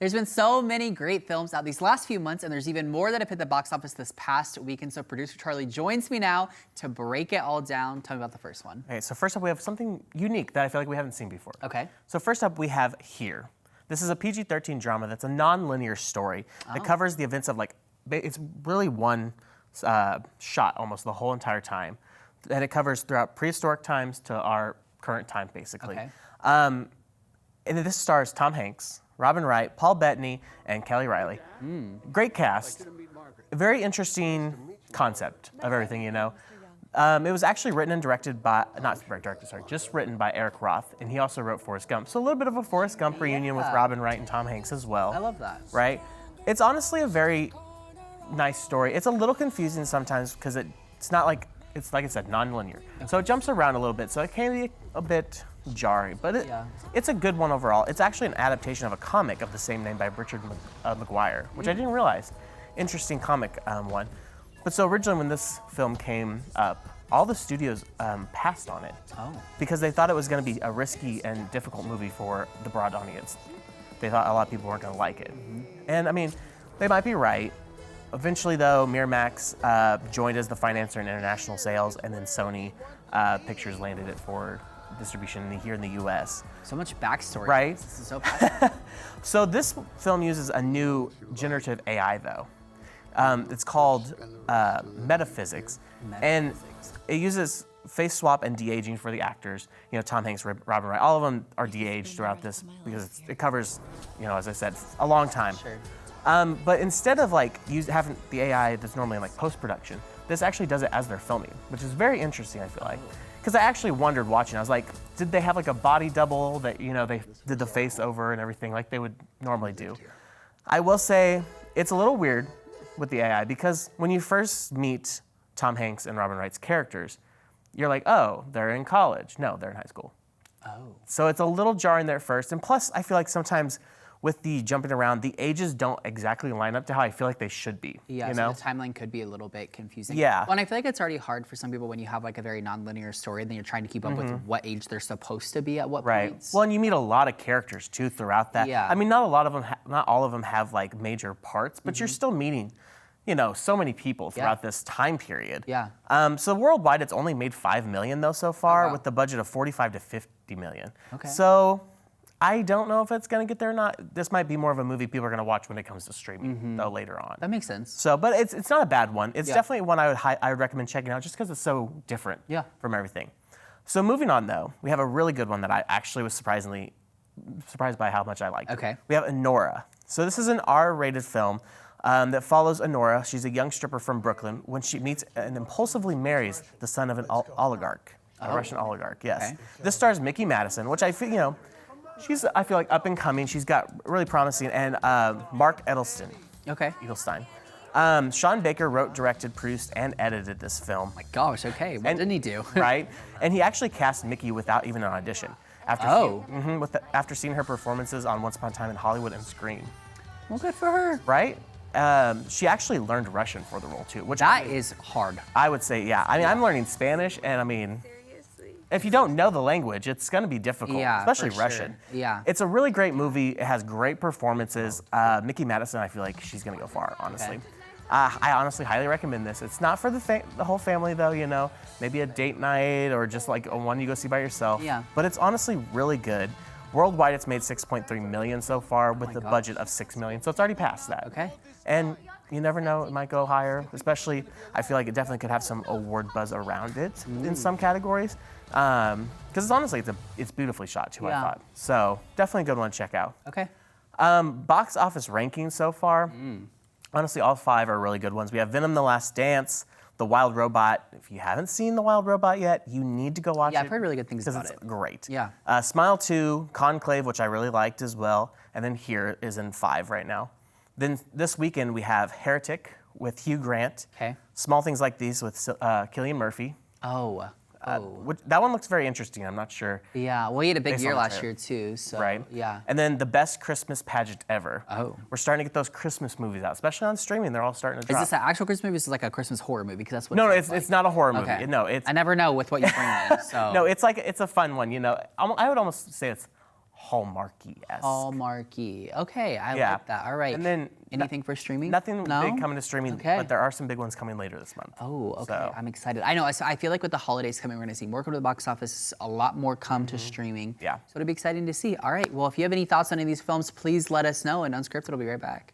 There's been so many great films out these last few months, and there's even more that have hit the box office this past weekend. So producer Charlie joins me now to break it all down. Tell me about the first one. Okay, so first up, we have something unique that I feel like we haven't seen before. Okay. So first up, we have Here. This is a PG-13 drama that's a non-linear story that covers the events of it's really one shot almost the whole entire time. And it covers throughout prehistoric times to our current time, basically. Okay. And this stars Tom Hanks, Robin Wright, Paul Bettany, and Kelly Riley. Great cast. A very interesting concept of everything, you know. It was actually written and directed by, just written by Eric Roth, and he also wrote Forrest Gump. So a little bit of a Forrest Gump reunion with Robin Wright and Tom Hanks as well. I love that. Right? It's honestly a very nice story. It's a little confusing sometimes because it's not like, it's like I said, non-linear. So it jumps around a little bit, so it can be a bit jarring, but it's a good one overall. It's actually an adaptation of a comic of the same name by Richard McGuire, which I didn't realize. Interesting comic one. But so originally when this film came up, all the studios passed on it because they thought it was going to be a risky and difficult movie for the broad audience. They thought a lot of people weren't going to like it. And I mean, they might be right. Eventually though, Miramax joined as the financer in international sales, and then Sony Pictures landed it for distribution here in the US. So much backstory. Right? This is so passionate. So this film uses a new generative AI though. It's called Metaphysics, and it uses face swap and de-aging for the actors. You know, Tom Hanks, Robin Wright, all of them are de-aged throughout this because it covers, you know, as I said, a long time. Sure. But instead of having the AI that's normally in post-production, this actually does it as they're filming, which is very interesting, I feel like. Because I actually wondered watching, I was like, did they have a body double that, you know, they did the face over and everything like they would normally do? I will say it's a little weird with the AI because when you first meet Tom Hanks and Robin Wright's characters, you're like, oh, they're in college. No, they're in high school. Oh. So it's a little jarring there at first. And plus, I feel like sometimes with the jumping around, the ages don't exactly line up to how I feel like they should be. Yeah, you so know? the timeline could be a little bit confusing. Yeah. Well, and I feel like it's already hard for some people when you have a very non-linear story, then you're trying to keep up with what age they're supposed to be at what points. Well, and you meet a lot of characters too throughout that. Yeah. I mean, not all of them have major parts, but you're still meeting, you know, so many people throughout this time period. Yeah. So worldwide, it's only made $5 million though so far, with the budget of $45 to $50 million. Okay. So I don't know if it's gonna get there or not. This might be more of a movie people are gonna watch when it comes to streaming though later on. That makes sense. So, but it's not a bad one. It's definitely one I would recommend checking out just because it's so different from everything. So moving on though, we have a really good one that I actually was surprised by how much I liked. Okay. We have Anora. So this is an R-rated film that follows Anora. She's a young stripper from Brooklyn when she meets and impulsively marries the son of an oligarch, a Russian oligarch, yes. Okay. This stars Mickey Madison, which I feel, you know, I feel like up and coming. She's got really promising, and Mark Edelstein. Okay. Edelstein. Sean Baker wrote, directed, produced, and edited this film. My gosh, okay. What didn't he do? Right? And he actually cast Mickey without even an audition. After seeing her performances on Once Upon a Time in Hollywood and Scream. Well, good for her. Right? She actually learned Russian for the role too, which is hard. I would say, yeah. I mean, I'm learning Spanish, and I mean, if you don't know the language, it's going to be difficult, especially Russian. Sure. Yeah. It's a really great movie. It has great performances. Mickey Madison, I feel like she's going to go far, honestly. Okay. I honestly highly recommend this. It's not for the whole family, though, you know. Maybe a date night or just a one you go see by yourself. Yeah. But it's honestly really good. Worldwide, it's made $6.3 million so far with a budget of $6 million. So it's already past that. Okay. And you never know, it might go higher. Especially, I feel like it definitely could have some award buzz around it in some categories. Because honestly, it's beautifully shot too, I thought. So definitely a good one to check out. Okay. Box office rankings so far. Honestly, all 5 are really good ones. We have Venom: The Last Dance, The Wild Robot. If you haven't seen The Wild Robot yet, you need to go watch it. Yeah, I've heard really good things about it. It's great. Yeah. Smile 2, Conclave, which I really liked as well. And then Here is in 5 right now. Then this weekend we have Heretic with Hugh Grant. Okay. Small Things Like These with Cillian Murphy. That one looks very interesting. I'm not sure. Yeah, well, he had a big Based year on the last trailer. year too, so Right. yeah. And then The Best Christmas Pageant Ever. Oh. We're starting to get those Christmas movies out, especially on streaming. They're all starting to drop. Is this an actual Christmas movie? Or is this like a Christmas horror movie? Because that's what. No, it it's sounds like. not a horror movie. Okay. No, it's. I never know with what you bring me. So. No, it's a fun one. You know, I would almost say it's Hallmarky-esque. Hallmarky. Okay, I Yeah. like that. All right. And then anything for streaming? Nothing No? big coming to streaming, Okay. but there are some big ones coming later this month. Oh, okay. So. I'm excited. I know. I feel like with the holidays coming, we're going to see more come to the box office, a lot more come to streaming. Yeah. So it'll be exciting to see. All right. Well, if you have any thoughts on any of these films, please let us know. And Unscripted will be right back.